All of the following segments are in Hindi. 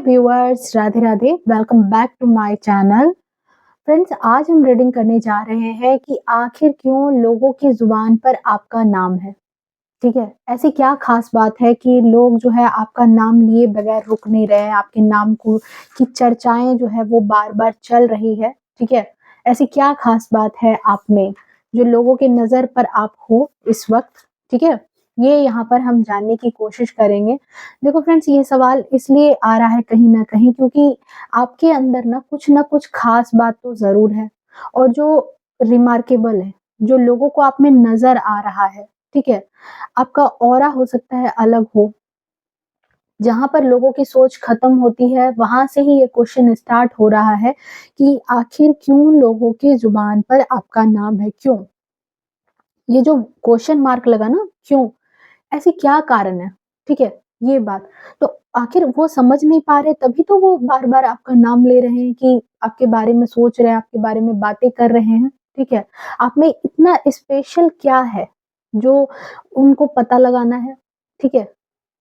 Viewers, Radhe Radhe. Welcome back to my channel. Friends, आज हम रीडिंग करने जा रहे हैं कि आखिर क्यों लोगों की जुबान पर आपका नाम है। ठीक है, ऐसी क्या खास बात है कि लोग जो है आपका नाम लिए बगैर रुक नहीं रहे हैं, आपके नाम को की चर्चाएं जो है वो बार बार चल रही है। ठीक है, ऐसी क्या खास बात है आप में जो लोगों के नजर पर आप हो इस वक्त। ठीक है, ये यहाँ पर हम जानने की कोशिश करेंगे। देखो फ्रेंड्स, ये सवाल इसलिए आ रहा है कहीं ना कहीं क्योंकि आपके अंदर ना कुछ खास बात तो जरूर है, और जो रिमार्केबल है, जो लोगों को आप में नजर आ रहा है। ठीक है, आपका ऑरा हो सकता है अलग हो। जहां पर लोगों की सोच खत्म होती है, वहां से ही ये क्वेश्चन स्टार्ट हो रहा है कि आखिर क्यों लोगों की जुबान पर आपका नाम है, क्यों। ये जो क्वेश्चन मार्क लगा ना, क्यों, ऐसी क्या कारण है। ठीक है, ये बात तो आखिर वो समझ नहीं पा रहे, तभी तो वो बार बार आपका नाम ले रहे हैं, कि आपके बारे में सोच रहे हैं, आपके बारे में बातें कर रहे हैं। ठीक है, आप में इतना स्पेशल क्या है जो उनको पता लगाना है। ठीक है,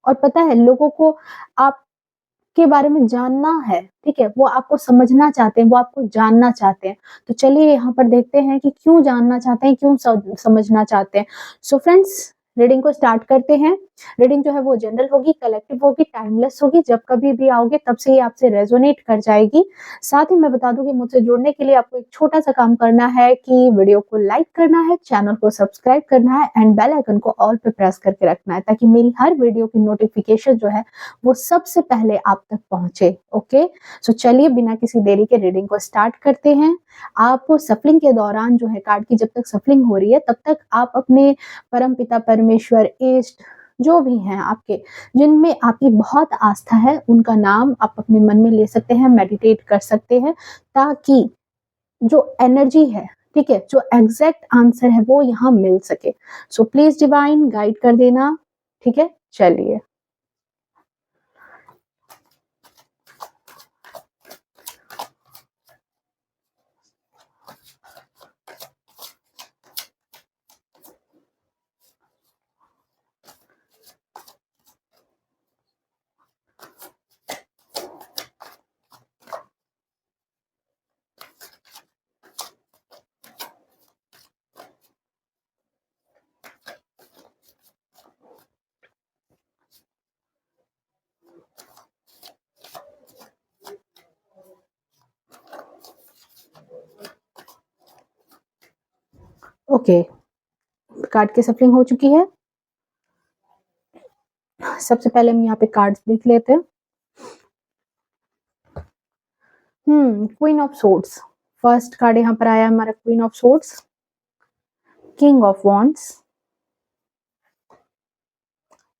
और पता है लोगों को आपके बारे में जानना है। ठीक है, वो आपको समझना चाहते हैं, वो आपको जानना चाहते हैं। तो चलिए यहाँ पर देखते हैं कि क्यों जानना चाहते हैं, क्यों समझना चाहते हैं। सो फ्रेंड्स, रीडिंग को स्टार्ट करते हैं। रीडिंग जो है वो जनरल होगी, कलेक्टिव होगी, टाइमलेस होगी। जब कभी भी आओगे तब से ये आपसे रेजोनेट कर जाएगी। साथ ही मैं बता दूं कि मुझसे जुड़ने के लिए आपको एक छोटा सा काम करना है कि वीडियो को लाइक करना है, चैनल को सब्सक्राइब करना है एंड बेल आइकन को ऑल पे प्रेस करके रखना है, ताकि मेरी हर वीडियो की नोटिफिकेशन जो है वो सबसे पहले आप तक पहुंचे। ओके, सो चलिए बिना किसी देरी के रीडिंग को स्टार्ट करते हैं। आप सफलिंग के दौरान जो है, कार्ड की जब तक सफलिंग हो रही है तब तक आप अपने परम पिता परमेश्वर, इष्ट, जो भी हैं आपके, जिनमें आपकी बहुत आस्था है, उनका नाम आप अपने मन में ले सकते हैं, मेडिटेट कर सकते हैं, ताकि जो एनर्जी है, ठीक है, जो एग्जैक्ट आंसर है वो यहाँ मिल सके। सो प्लीज डिवाइन गाइड कर देना। ठीक है, चलिए। ओके, कार्ड की सफलिंग हो चुकी है। सबसे पहले हम यहाँ पे कार्ड्स देख लेते हैं। Queen of swords, first card यहाँ पर आया हमारा queen of swords, king of wands,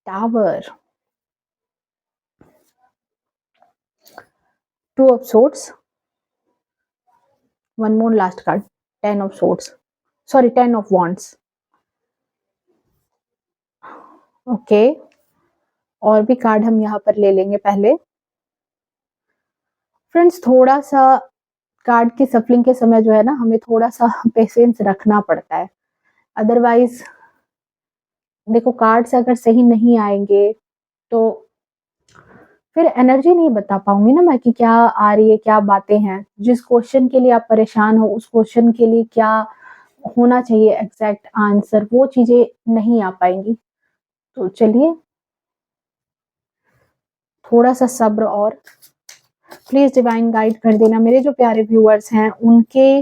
tower, two of swords, one more last card, ten of swords, sorry, ten of wands. Okay, और भी कार्ड हम यहाँ पर ले लेंगे पहले। फ्रेंड्स, थोड़ा सा कार्ड की सफलिंग के समय जो है ना, हमें थोड़ा सा पेशेंस रखना पड़ता है। अदरवाइज देखो, कार्ड्स अगर सही नहीं आएंगे तो फिर एनर्जी नहीं बता पाऊंगी ना मैं कि क्या आ रही है, क्या बातें हैं। जिस क्वेश्चन के लिए आप परेशान हो, उस क्वेश्चन के लिए क्या होना चाहिए एग्जैक्ट आंसर, वो चीजें नहीं आ पाएंगी। तो चलिए, थोड़ा सा सब्र, और प्लीज डिवाइन गाइड कर देना मेरे जो प्यारे व्यूअर्स हैं, उनके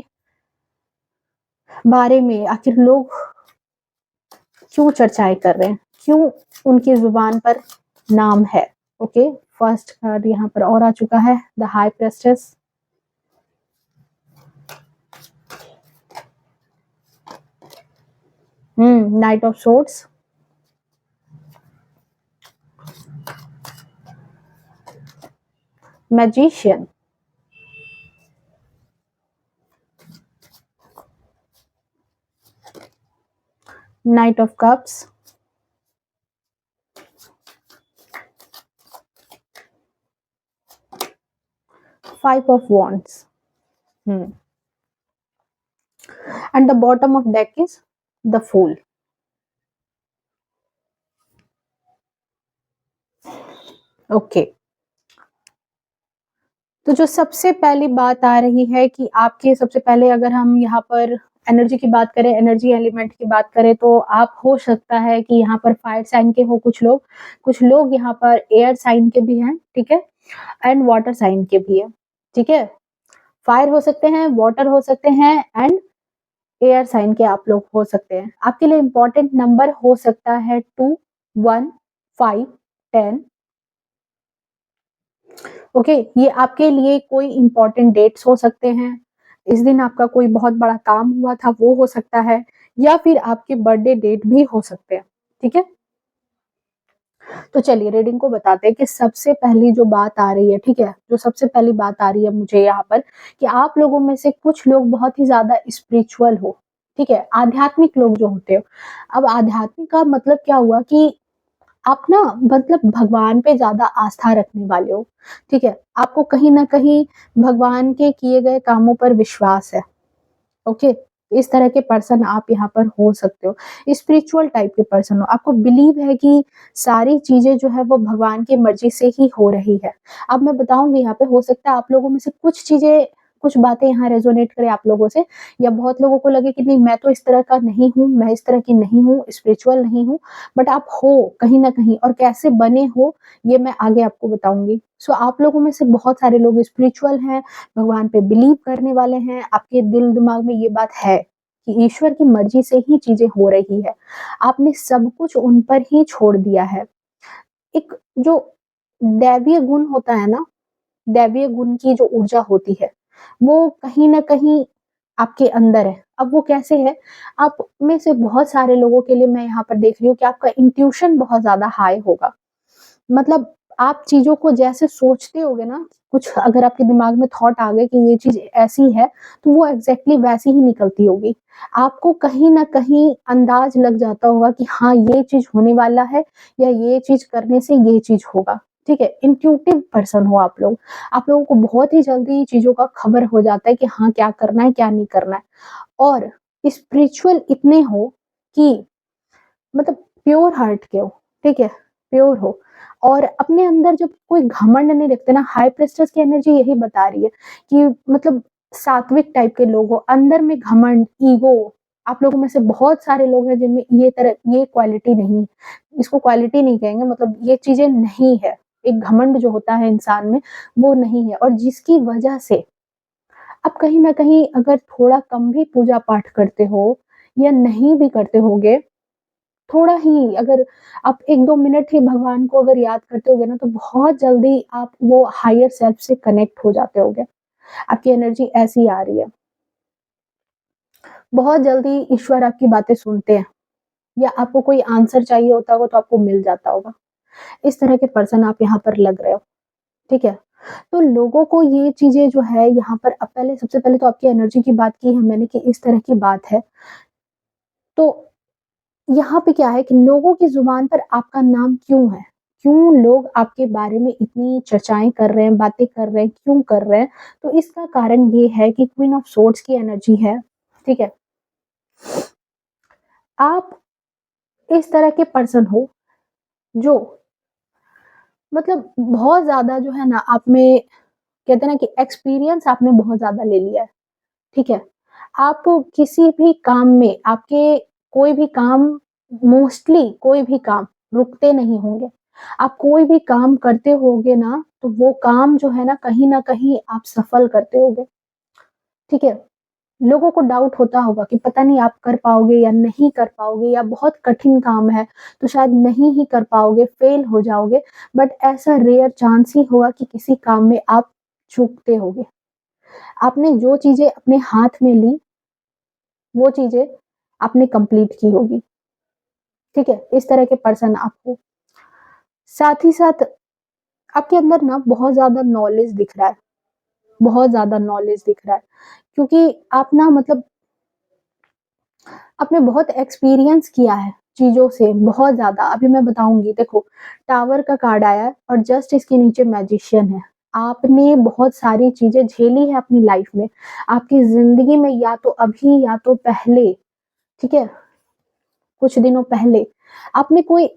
बारे में आखिर लोग क्यों चर्चाएं कर रहे हैं, क्यों उनकी जुबान पर नाम है। ओके, फर्स्ट कार्ड यहाँ पर और आ चुका है, the high प्रेस्टेस, night of swords, magician, night of cups, five of wands, and the bottom of deck is the fool. Okay, तो जो सबसे पहली बात आ रही है कि आपके सबसे पहले अगर हम यहाँ पर एनर्जी की बात करें, एनर्जी एलिमेंट की बात करें, तो आप हो सकता है कि यहाँ पर फायर साइन के हो कुछ लोग यहाँ पर एयर साइन के भी हैं, ठीक है? एंड वाटर साइन के भी है, ठीक है? फायर हो सकते हैं, वाटर हो सकते हैं एंड एयर साइन के आप लोग हो सकते हैं। आपके लिए इंपॉर्टेंट नंबर हो सकता है 2, 1, 5, 10। ओके, ये आपके लिए कोई इंपॉर्टेंट डेट्स हो सकते हैं। इस दिन आपका कोई बहुत बड़ा काम हुआ था वो हो सकता है, या फिर आपके बर्थडे डेट भी हो सकते हैं, ठीक है? तो चलिए रीडिंग को बताते हैं कि सबसे पहली जो बात आ रही है, ठीक है? जो सबसे पहली बात आ रही है मुझे यहाँ पर कि आप लोगों में से कुछ लोग बहुत ही ज़्यादा स्पिरिचुअल हो, ठीक है? आध्यात्मिक लोग जो होते हो। अब आध्यात्मिक का मतलब क्या हुआ कि आप ना मतलब भगवान पे ज़्यादा आस्था रखने वाले हो, ठीक है? आपको कहीं न कहीं भगवान के किए गए कामों पर विश्वास है, ओके? इस तरह के पर्सन आप यहाँ पर हो सकते हो। स्पिरिचुअल टाइप के पर्सन हो, आपको बिलीव है कि सारी चीज़ें जो है वो भगवान की मर्ज़ी से ही हो रही है। अब मैं बताऊँगी यहाँ पे, हो सकता है आप लोगों में से कुछ चीज़ें, कुछ बातें यहाँ रेज़ोनेट करें आप लोगों से, या बहुत लोगों को लगे कि नहीं मैं तो इस तरह का नहीं हूँ, मैं इस तरह की नहीं हूँ, स्पिरिचुअल नहीं हूँ, बट आप हो कहीं न कहीं, और कैसे बने हो ये मैं आगे आपको बताऊँगी। सो आप लोगों में से बहुत सारे लोग स्पिरिचुअल हैं, भगवान पे बिलीव करने वाले हैं, आपके दिल दिमाग में ये बात है कि ईश्वर की मर्जी से ही चीजें हो रही है, आपने सब कुछ उन पर ही छोड़ दिया है। एक जो दैवीय गुण होता है ना, दैवीय गुण की जो ऊर्जा होती है वो कहीं ना कहीं आपके अंदर है। अब वो कैसे है, आप में से बहुत सारे लोगों के लिए मैं यहाँ पर देख रही हूँ कि आपका इंट्यूशन बहुत ज्यादा हाई होगा। मतलब आप चीज़ों को जैसे सोचते होगे ना, कुछ अगर आपके दिमाग में थॉट आ गए कि ये चीज़ ऐसी है, तो वो एग्ज़ैक्टली वैसी ही निकलती होगी। आपको कहीं न कहीं अंदाज़ लग जाता होगा कि हाँ, ये चीज़ होने वाला है, या ये चीज़ करने से ये चीज़ होगा, ठीक है? इंट्यूटिव पर्सन हो आप लोग। आप लोगों को बहुत ही जल्दी चीज़ों का खबर हो जाता है कि हाँ, क्या करना है, क्या नहीं करना है। और स्पिरिचुअल इतने हो कि मतलब प्योर हार्ट के हो, ठीक है? प्योर हो, और अपने अंदर जब कोई घमंड नहीं रखते ना, हाई प्रेस्टेस की एनर्जी यही बता रही है कि मतलब सात्विक टाइप के लोग हो, अंदर में घमंड, ईगो, आप लोगों में से बहुत सारे लोग हैं जिनमें ये क्वालिटी नहीं है। इसको क्वालिटी नहीं कहेंगे, मतलब ये चीज़ें नहीं है। एक घमंड जो होता है इंसान में, वो नहीं है, और जिसकी वजह से आप कहीं न कहीं अगर थोड़ा कम भी पूजा पाठ करते हो, या नहीं भी करते होगे, थोड़ा ही अगर आप 1-2 मिनट ही भगवान को अगर याद करते होगे ना, तो बहुत जल्दी आप वो हायर सेल्फ से कनेक्ट हो जाते होगे। आपकी एनर्जी ऐसी आ रही है। बहुत जल्दी ईश्वर आपकी बातें सुनते हैं, या आपको कोई आंसर चाहिए होता होगा तो आपको मिल जाता होगा। इस तरह के पर्सन आप यहाँ पर लग रहे हो, ठीक है? तो लोगों को ये चीज़ें जो है यहाँ पर, अब पहले सबसे पहले तो आपकी एनर्जी की बात की है मैंने कि इस तरह की बात है। तो यहाँ पे क्या है कि लोगों की ज़ुबान पर आपका नाम क्यों है? क्यों लोग आपके बारे में इतनी चर्चाएँ कर रहे हैं, बातें कर रहे हैं, क्यों कर रहे हैं? तो इसका कारण ये है कि क्वीन ऑफ सोर्ड्स की एनर्जी है, ठीक है? आप इस तरह के पर्सन हो जो मतलब बहुत ज़्यादा जो है ना, आप में कहते हैं ना कि एक्सपीरियंस आपने बहुत ज़्यादा ले लिया है, ठीक है? आप किसी भी काम में, आपके कोई भी काम, मोस्टली कोई भी काम रुकते नहीं होंगे। आप कोई भी काम करते होगे ना, तो वो काम जो है ना, कहीं न कहीं आप सफल करते होगे, ठीक है? लोगों को डाउट होता होगा कि पता नहीं आप कर पाओगे या नहीं कर पाओगे, या बहुत कठिन काम है, तो शायद नहीं ही कर पाओगे, फेल हो जाओगे, बट ऐसा रेयर चांस ही होगा कि किसी काम में आप चूकते होगे। आपने जो चीज़ें अपने हाथ में ली, वो चीज़ें आपने कंप्लीट की होगी, ठीक है? इस तरह के पर्सन आप हो। साथ ही साथ आपके अंदर ना बहुत ज़्यादा नॉलेज दिख रहा है, बहुत ज़्यादा नॉलेज दिख रहा है, क्योंकि आप ना मतलब आपने बहुत एक्सपीरियंस किया है चीज़ों से, बहुत ज़्यादा। अभी मैं बताऊँगी, देखो टावर का कार्ड आया है और जस्ट इसके नीचे मैजिशियन है। आपने बहुत सारी चीज़ें झेली है अपनी लाइफ में, आपकी ज़िंदगी में, या तो अभी या तो पहले, ठीक है? कुछ दिनों पहले आपने कोई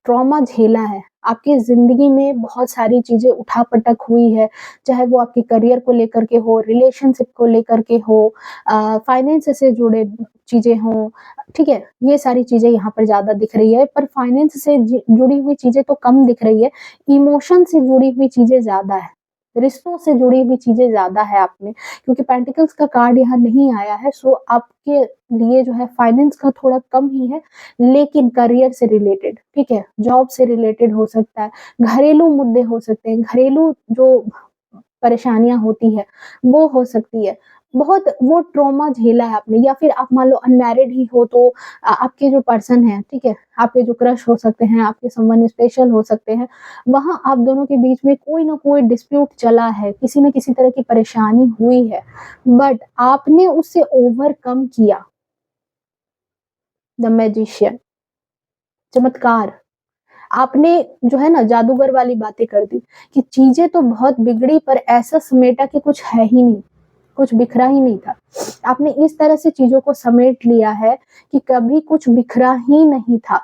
ट्रॉमा झेला है, आपकी ज़िंदगी में बहुत सारी चीज़ें उठा-पटक हुई है, चाहे वो आपके करियर को लेकर के हो, रिलेशनशिप को लेकर के हो, फाइनेंस से जुड़े चीज़ें हों, ठीक है? ये सारी चीज़ें यहाँ पर ज़्यादा दिख रही है, पर फाइनेंस से जुड़ी हुई चीज़ें तो कम दिख रही है, इमोशन से जुड़ी हुई चीज़ें ज़्यादा है, रिश्तों से जुड़ी हुई चीज़ें ज़्यादा है आप में, क्योंकि पेंटिकल्स का कार्ड यहाँ नहीं आया है, सो आपके लिए जो है फाइनेंस का थोड़ा कम ही है, लेकिन करियर से रिलेटेड, ठीक है? जॉब से रिलेटेड हो सकता है, घरेलू मुद्दे हो सकते हैं, घरेलू जो परेशानियाँ होती हैं, वो हो सकती है। बहुत वो ट्रॉमा झेला है आपने, या फिर आप मान लो अनमैरिड ही हो तो आपके जो पर्सन हैं, ठीक है? आपके जो क्रश हो सकते हैं, आपके समवन स्पेशल हो सकते हैं, वहाँ आप दोनों के बीच में कोई ना कोई डिस्प्यूट चला है, किसी न किसी तरह की परेशानी हुई है, बट आपने उससे ओवरकम किया। द मैजिशियन, चमत्कार। आपने जो है ना जादूगर वाली बातें कर दी कि चीज़ें तो बहुत बिगड़ी, पर ऐसा समेटा कि कुछ है ही नहीं, कुछ बिखरा ही नहीं था। आपने इस तरह से चीज़ों को समेट लिया है कि कभी कुछ बिखरा ही नहीं था,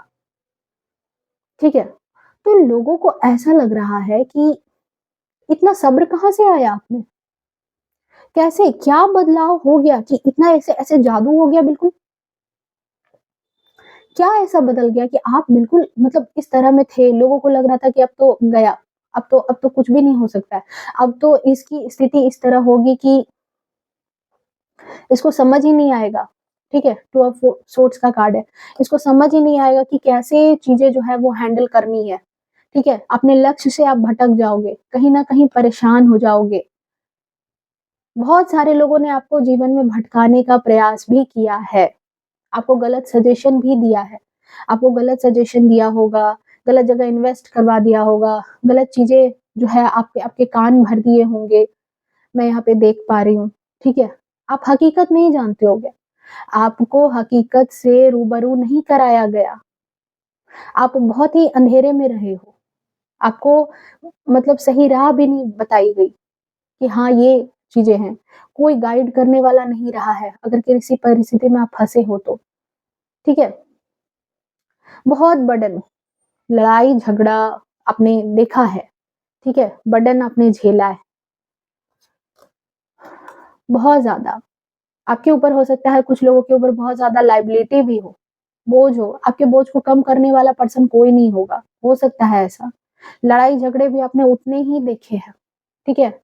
ठीक है? तो लोगों को ऐसा लग रहा है कि इतना सब्र कहाँ से आया आप में? कैसे, क्या बदलाव हो गया कि इतना ऐसे ऐसे जादू हो गया बिल्कुल? क्या ऐसा बदल गया कि आप बिल्कुल मतलब इस तरह में थे, लोगों को लग रहा था कि अब तो गया, अब तो कुछ भी नहीं हो सकता है। अब तो इसकी स्थिति इस तरह होगी कि इसको समझ ही नहीं आएगा, ठीक है? टू ऑफ सोर्ड्स का कार्ड है। इसको समझ ही नहीं आएगा कि कैसे चीज़ें जो है वो हैंडल करनी है, ठीक है? अपने लक्ष्य से आप भटक जाओगे, कहीं न कहीं परेशान हो जाओगे। बहुत सारे लोगों ने आपको जीवन में भटकाने का प्रयास भी किया है, आपको गलत सजेशन भी दिया है। आपको गलत सजेशन दिया होगा, गलत जगह इन्वेस्ट करवा दिया होगा, गलत चीज़ें जो है आपके आपके कान भर दिए होंगे, मैं यहाँ पे देख पा रही हूँ, ठीक है? आप हकीकत नहीं जानते होगे, आपको हकीकत से रूबरू नहीं कराया गया, आप बहुत ही अंधेरे में रहे हो, आपको मतलब सही राह भी नहीं बताई गई कि हाँ, ये चीज़ें हैं, कोई गाइड करने वाला नहीं रहा है, अगर किसी परिस्थिति में आप फँसे हो तो, ठीक है? बहुत बर्डन, लड़ाई झगड़ा आपने देखा है, ठीक है? बर्डन आपने झेला है, बहुत ज़्यादा। आपके ऊपर हो सकता है कुछ लोगों के ऊपर बहुत ज़्यादा लायबिलिटी भी हो, बोझ हो, आपके बोझ को कम करने वाला पर्सन कोई नहीं होगा, हो सकता है ऐसा। लड़ाई झगड़े भी आपने उतने ही देखे हैं, ठीक है?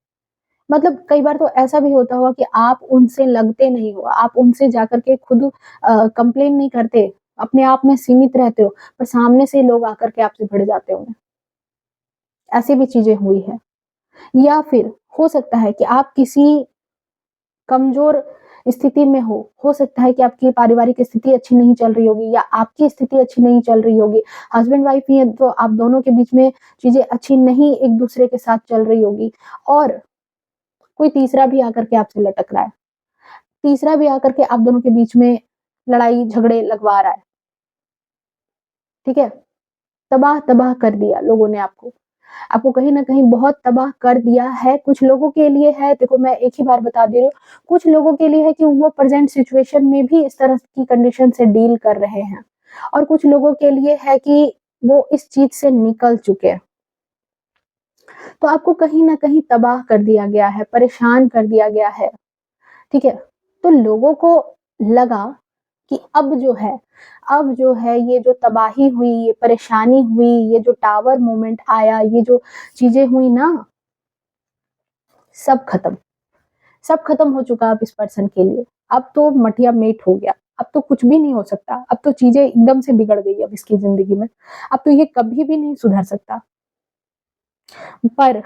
मतलब कई बार तो ऐसा भी होता होगा कि आप उनसे लगते नहीं हो, आप उनसे जाकर के खुद कंप्लेन नहीं करते, अपने आप में सीमित रहते हो, पर सामने से लोग आकर के आपसे भिड़ जाते होंगे। ऐसी भी चीज़ें हुई हैं। या फिर हो सकता है कि आप किसी कमज़ोर स्थिति में हो सकता है कि आपकी पारिवारिक स्थिति अच्छी नहीं चल रही होगी या आपकी स्थिति अच्छी नहीं चल रही होगी। हस्बैंड-वाइफ ही हैं तो आप दोनों के बीच में चीज़ें अच्छी नहीं एक-दूसरे के साथ चल रही होगी और कोई तीसरा भी आकर के आपसे लटक रहा है। तीसरा भी आकर के आप दोनों के बीच में लड़ाई झगड़े लगवा रहा है, ठीक है? तबाह-तबाह कर दिया लोगों ने आपको। आपको कहीं न कहीं बहुत तबाह कर दिया है। कुछ लोगों के लिए है, देखो मैं एक ही बार बता दे रही हूँ, कुछ लोगों के लिए है कि वो प्रेज़ेंट सिचुएशन में भी इस तरह की कंडीशन से डील कर रहे हैं और कुछ लोगों के लिए है कि वो इस चीज़ से निकल चुके हैं। तो आपको कहीं न कहीं तबाह कर दिया गया है, परेशान कर दिया गया है, ठीक है? तो लोगों को लगा कि अब जो है ये जो तबाही हुई, ये परेशानी हुई, ये जो टावर मोमेंट आया, ये जो चीज़ें हुई ना, सब खत्म। सब खत्म हो चुका अब इस पर्सन के लिए। अब तो मटिया मेट हो गया। अब तो कुछ भी नहीं हो सकता। अब तो चीज़ें एकदम से बिगड़ गई अब इसकी ज़िंदगी में। अब तो ये कभी भी नहीं सुधर सकता। पर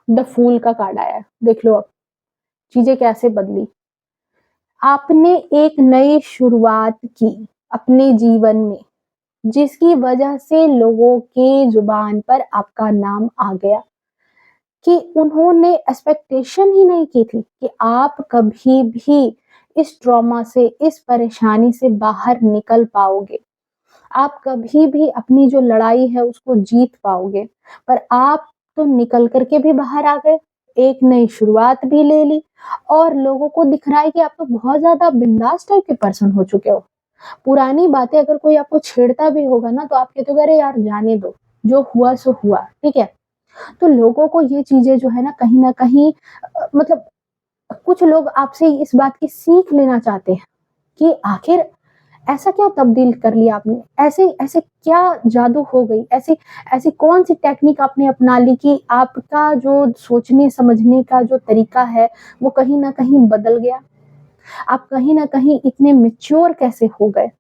द फूल का कार्ड आया है। देख लो अब, चीज़ें कैसे बदली। आपने एक नई शुरुआत की अपने जीवन में, जिसकी वजह से लोगों की ज़ुबान पर आपका नाम आ गया। कि उन्होंने एक्सपेक्टेशन ही नहीं की थी कि आप कभी भी इस ट्रॉमा से, इस परेशानी से बाहर निकल पाओगे। आप कभी भी अपनी जो लड़ाई है उसको जीत पाओगे। पर आप तो निकल कर के भी बाहर आ गए, एक नई शुरुआत भी ले ली और लोगों को दिख रहा है कि आप तो बहुत ज़्यादा बिंदास टाइप के पर्सन हो चुके हो। पुरानी बातें अगर कोई आपको छेड़ता भी होगा ना तो आप कहते हो अरे यार जाने दो। जो हुआ सो हुआ, ठीक है? तो लोगों को ये चीज़ें जो है ना कहीं न कहीं मतलब कुछ लोग आपसे इस बात की सीख लेना चाहते हैं कि आखिर ऐसा क्या तब्दील कर लिया आपने? ऐसे ऐसे क्या जादू हो गई? ऐसी ऐसी कौन-सी टेक्निक आपने अपना ली कि आपका जो सोचने-समझने का जो तरीका है, वो कहीं न कहीं बदल गया? आप कहीं न कहीं इतने मैच्योर कैसे हो गए?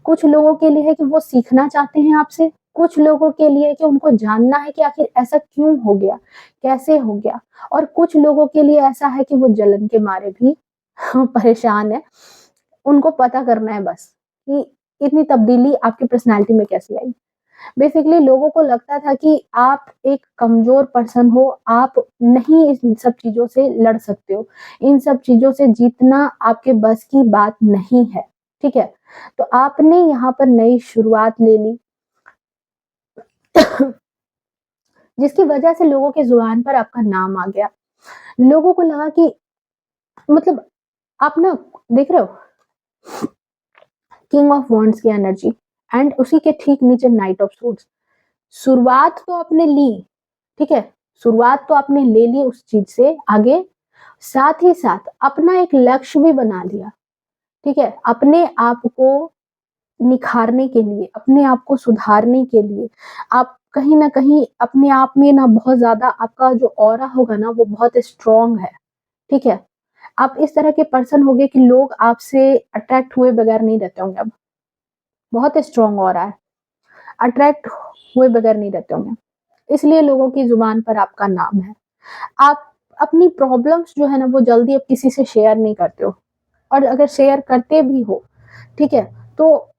कुछ लोगों के लिए है कि वो सीखना चाहते हैं आपसे, कुछ लोगों के लिए है कि उनको जानना है कि आखिर ऐसा क्यों हो गया? कैसे हो गया? और कुछ लोगों के लिए ऐसा है कि वो जलन के मारे भी परेशान हैं। उनको पता करना है बस कि इतनी तब्दीली आपकी पर्सनैलिटी में कैसे आई? बेसिकली लोगों को लगता था कि आप एक कमज़ोर पर्सन हो, आप नहीं इन सब चीज़ों से लड़ सकते हो। इन सब चीज़ों से जीतना आपके बस की बात नहीं है, ठीक है? तो आपने यहाँ पर नई शुरुआत ले ली, जिसकी वजह से लोगों की ज़ुबान पर आपका नाम आ गया। लोगों को लगा कि मतलब आप ना देख रहे हो किंग ऑफ वांड्स की एनर्जी एंड उसी के ठीक नीचे नाइट ऑफ सोर्ड्स। शुरुआत तो आपने ली, ठीक है? शुरुआत तो आपने ले ली उस चीज़ से आगे, साथ ही साथ अपना एक लक्ष्य भी बना लिया, ठीक है? अपने आप को निखारने के लिए, अपने आप को सुधारने के लिए, आप कहीं न कहीं अपने आप में ना बहुत ज़्यादा आपका जो ऑरा होगा ना वो बहुत स्ट्रॉन्ग है, ठीक है? आप इस तरह के पर्सन होंगे कि लोग आपसे अट्रैक्ट हुए बगैर नहीं रहते होंगे अब, बहुत स्ट्रॉन्ग ऑरा है, अट्रैक्ट हुए बगैर नहीं रहते होंगे। इसलिए लोगों की ज़ुबान पर आपका नाम है। आप अपनी प्रॉब्लम्स जो है ना वो जल्दी अब किसी से शेयर नहीं करते हो और अगर शेयर करते भी हो, ठीक है? तो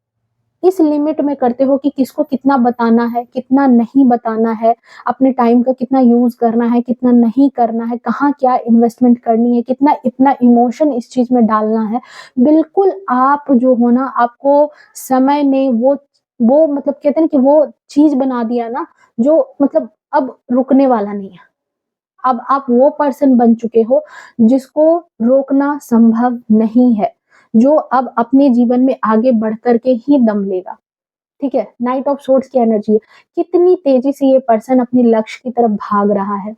इस लिमिट में करते हो कि किसको कितना बताना है, कितना नहीं बताना है, अपने टाइम का कितना यूज़ करना है, कितना नहीं करना है, कहाँ क्या इन्वेस्टमेंट करनी है, कितना इतना इमोशन इस चीज़ में डालना है। बिल्कुल आप जो हो ना आपको समय ने वो मतलब कहते हैं ना कि वो चीज़ बना दिया ना जो मतलब अब रुकने वाला नहीं है। अब आप वो पर्सन बन चुके हो जिसको रोकना संभव नहीं है, जो अब अपने जीवन में आगे बढ़ कर के ही दम लेगा, ठीक है? नाइट ऑफ सोर्ड्स की एनर्जी है, कितनी तेज़ी से ये पर्सन अपने लक्ष्य की तरफ भाग रहा है।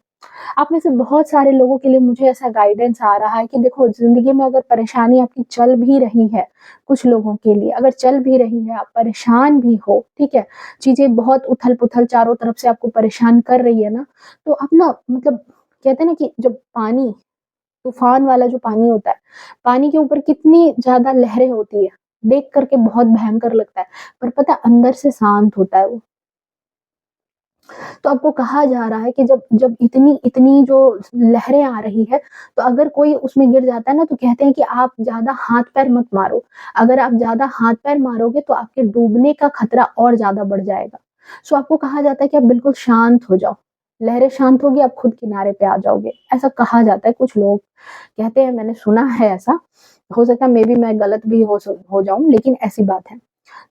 आप में से बहुत सारे लोगों के लिए मुझे ऐसा गाइडेंस आ रहा है कि देखो ज़िंदगी में अगर परेशानी आपकी चल भी रही है, कुछ लोगों के लिए अगर चल भी रही है, आप परेशान भी हो, ठीक है? चीज़ें बहुत उथल-पुथल चारों तरफ से आपको परेशान कर रही है ना, तो आप ना मतलब कहते हैं ना कि जब पानी तूफ़ान वाला जो पानी होता है, पानी के ऊपर कितनी ज़्यादा लहरें होती है, देख कर के बहुत भयंकर लगता है, पर पता है अंदर से शांत होता है वो। तो आपको कहा जा रहा है कि जब जब इतनी इतनी जो लहरें आ रही है, तो अगर कोई उसमें गिर जाता है ना, तो कहते हैं कि आप ज़्यादा हाथ-पैर मत मारो। अगर आप ज़्यादा हाथ-पैर मारोगे, तो आपके डूबने का खतरा और ज़्यादा बढ़ जाएगा। सो आपको कहा जाता है कि आप बिल्कुल शांत हो जाओ। लहरें शांत होगी, आप खुद किनारे पे आ जाओगे। ऐसा कहा जाता है, कुछ लोग कहते हैं, मैंने सुना है ऐसा। हो सकता है मेबी मैं गलत भी हो जाऊँ, लेकिन ऐसी बात है।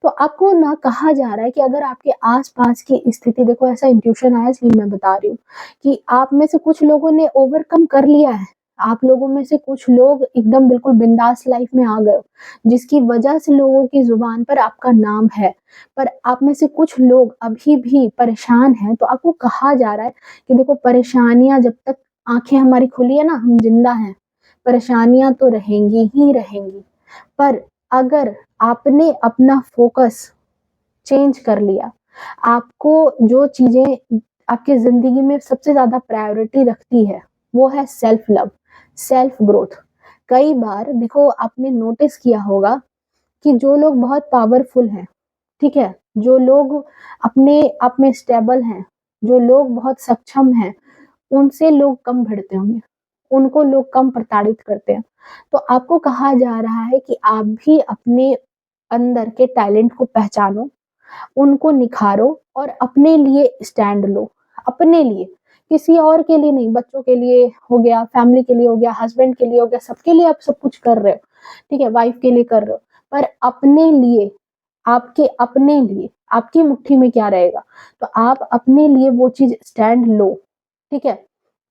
तो आपको ना कहा जा रहा है कि अगर आपके आस-पास की स्थिति देखो ऐसा इंट्यूशन आया इसलिए मैं बता रही हूँ, कि आप में से कुछ लोगों ने ओवरकम कर लिया है। आप लोगों में से कुछ लोग एकदम बिल्कुल बिंदास लाइफ में आ गए हो, जिसकी वजह से लोगों की ज़ुबान पर आपका नाम है। पर आप में से कुछ लोग अभी भी परेशान हैं, तो आपको कहा जा रहा है कि देखो परेशानियाँ जब तक आँखें हमारी खुली है ना, हम ज़िंदा हैं, परेशानियाँ तो रहेंगी ही रहेंगी। पर अगर आपने अपना फ़ोकस चेंज कर लिया, आपको जो चीज़ें आपकी ज़िंदगी में सबसे ज़्यादा प्रायोरिटी रखती है, वो है सेल्फ लव, सेल्फ ग्रोथ। कई बार देखो आपने नोटिस किया होगा कि जो लोग बहुत पावरफुल हैं, ठीक है? जो लोग अपने आप में स्टेबल हैं, जो लोग बहुत सक्षम हैं, उनसे लोग कम भिड़ते होंगे, उनको लोग कम प्रताड़ित करते हैं। तो आपको कहा जा रहा है कि आप भी अपने अंदर के टैलेंट को पहचानो, उनको निखारो और अपने लिए स्टैंड लो, अपने लिए, किसी और के लिए नहीं, बच्चों के लिए हो गया, फैमिली के लिए हो गया, हस्बैंड के लिए हो गया, सबके लिए आप सब कुछ कर रहे हो, ठीक है? वाइफ के लिए कर रहे हो, पर अपने लिए, आपके अपने लिए, आपकी मुट्ठी में क्या रहेगा? तो आप अपने लिए वो चीज़ स्टैंड लो, ठीक है?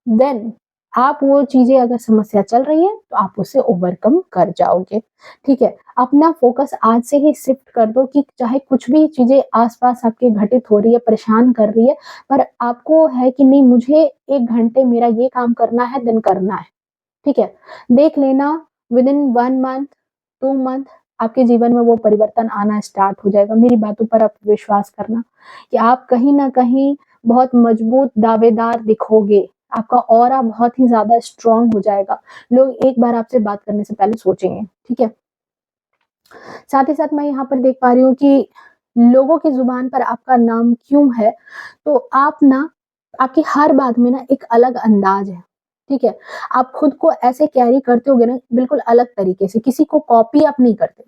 देन आप वो चीज़ें अगर समस्या चल रही है तो आप उसे ओवरकम कर जाओगे, ठीक है? अपना फ़ोकस आज से ही शिफ्ट कर दो कि चाहे कुछ भी चीज़ें आस-पास आपके घटित हो रही है, परेशान कर रही है, पर आपको है कि नहीं मुझे 1 घंटे मेरा ये काम करना है, देन करना है, ठीक है? देख लेना विदिन 1 मंथ, 2 मंथ आपके जीवन में वो परिवर्तन आना स्टार्ट हो जाएगा। मेरी बातों पर आप विश्वास करना कि आप कहीं न कहीं बहुत मजबूत दावेदार दिखोगे। आपका ऑरा बहुत ही ज़्यादा स्ट्रॉन्ग हो जाएगा। लोग एक बार आपसे बात करने से पहले सोचेंगे, ठीक है? साथ ही साथ मैं यहाँ पर देख पा रही हूँ कि लोगों की ज़ुबान पर आपका नाम क्यों है, तो आप ना आपकी हर बात में ना एक अलग अंदाज़ है, ठीक है? आप खुद को ऐसे कैरी करते होगे ना बिल्कुल अलग तरीके से, किसी को कॉपी आप नहीं करते।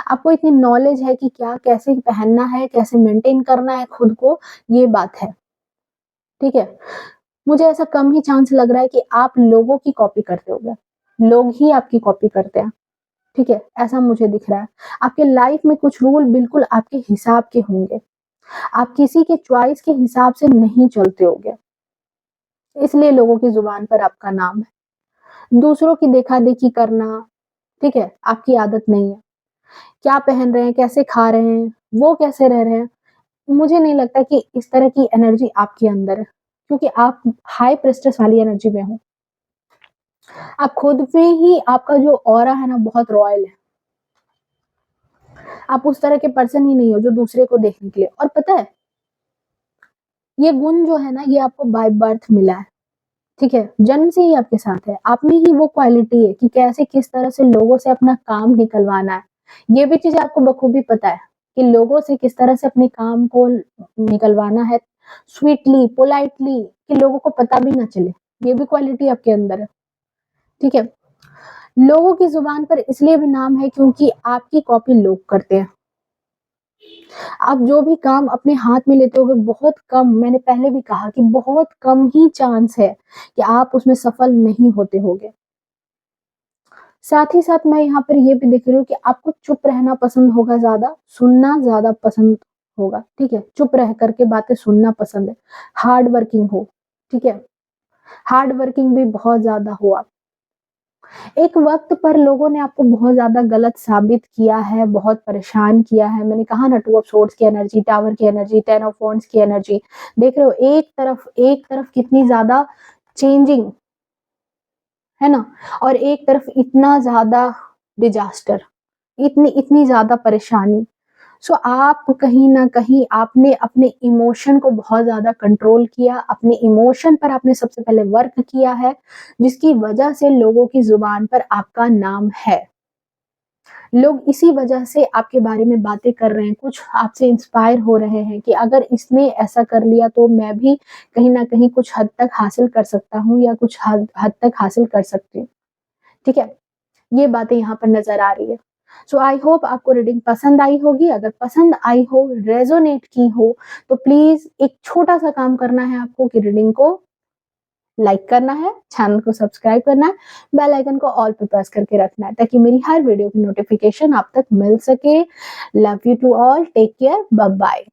आपको इतनी नॉलेज है कि क्या कैसे पहनना है, कैसे मेंटेन करना है खुद को, ये बात है, ठीक है? मुझे ऐसा कम ही चांस लग रहा है कि आप लोगों की कॉपी करते होगे। लोग ही आपकी कॉपी करते हैं। ठीक है? ऐसा मुझे दिख रहा है। आपके लाइफ में कुछ रूल बिल्कुल आपके हिसाब के होंगे। आप किसी के चॉइस के हिसाब से नहीं चलते होगे, इसलिए लोगों की ज़ुबान पर आपका नाम है। दूसरों की देखा-देखी करना, ठीक है? आपकी आदत नहीं है। क्या पहन रहे हैं, कैसे खा रहे हैं, वो कैसे रह रहे हैं, मुझे नहीं लगता कि इस तरह की एनर्जी आपके अंदर है, क्योंकि आप हाई प्रेस्टीज वाली एनर्जी में हो। आप खुद में ही आपका जो ऑरा है ना बहुत रॉयल है। आप उस तरह के पर्सन ही नहीं हो जो दूसरे को देखने के लिए और पता है, ये गुण जो है ना ये आपको बाय बर्थ मिला है, ठीक है? जन्म से ही आपके साथ है। आप में ही वो क्वालिटी है कि कैसे किस तरह से लोगों से अपना काम निकलवाना है। ये भी चीज़ आपको बखूबी पता है कि लोगों से किस तरह से अपने काम को निकलवाना है स्वीटली, पोलाइटली कि लोगों को पता भी ना चले। ये भी क्वालिटी आपके अंदर है, ठीक है? लोगों की ज़ुबान पर इसलिए भी नाम है क्योंकि आपकी कॉपी लोग करते हैं। आप जो भी काम अपने हाथ में लेते होगे बहुत कम मैंने पहले भी कहा कि बहुत कम ही चांस है कि आप उसमें सफल नहीं होते होगे। साथ ही साथ मैं यहाँ पर ये भी देख रही हूँ कि आपको चुप रहना पसंद होगा ज़्यादा, सुनना ज़्यादा पसंद होगा, ठीक है? चुप रह कर के बातें सुनना पसंद है। हार्ड वर्किंग हो, ठीक है? हार्ड वर्किंग भी बहुत ज़्यादा हो आप। एक वक़्त पर लोगों ने आपको बहुत ज़्यादा गलत साबित किया है, बहुत परेशान किया है। मैंने कहा ना 2 ऑफ सोर्ड्स की एनर्जी, टावर की एनर्जी, 10 ऑफ वांड्स की एनर्जी। देख रहे हो एक तरफ कितनी ज़्यादा चेंजिंग, है ना? और एक तरफ इतना ज़्यादा डिज़ास्टर, इतनी इतनी ज़्यादा परेशानी। सो आप कहीं न कहीं आपने अपने इमोशन को बहुत ज़्यादा कंट्रोल किया, अपने इमोशन पर आपने सबसे पहले वर्क किया है, जिसकी वजह से लोगों की ज़ुबान पर आपका नाम है। लोग इसी वजह से आपके बारे में बातें कर रहे हैं, कुछ आपसे इंस्पायर हो रहे हैं कि अगर इसने ऐसा कर लिया तो मैं भी कहीं न कहीं कुछ हद तक हासिल कर सकता हूँ या कुछ हद हद तक हासिल कर सकती हूँ। ठीक है? ये बातें यहाँ पर नज़र आ रही है। सो आई होप आपको रीडिंग पसंद आई होगी। अगर पसंद आई हो, रेज़ोनेट की हो, तो प्लीज़ एक छोटा-सा काम करना है आपको कि रीडिंग को लाइक करना है, चैनल को सब्सक्राइब करना है, बेल आइकन को ऑल पे प्रेस करके रखना है ताकि मेरी हर वीडियो की नोटिफ़िकेशन आप तक मिल सके। Love you to all, take care, bye bye.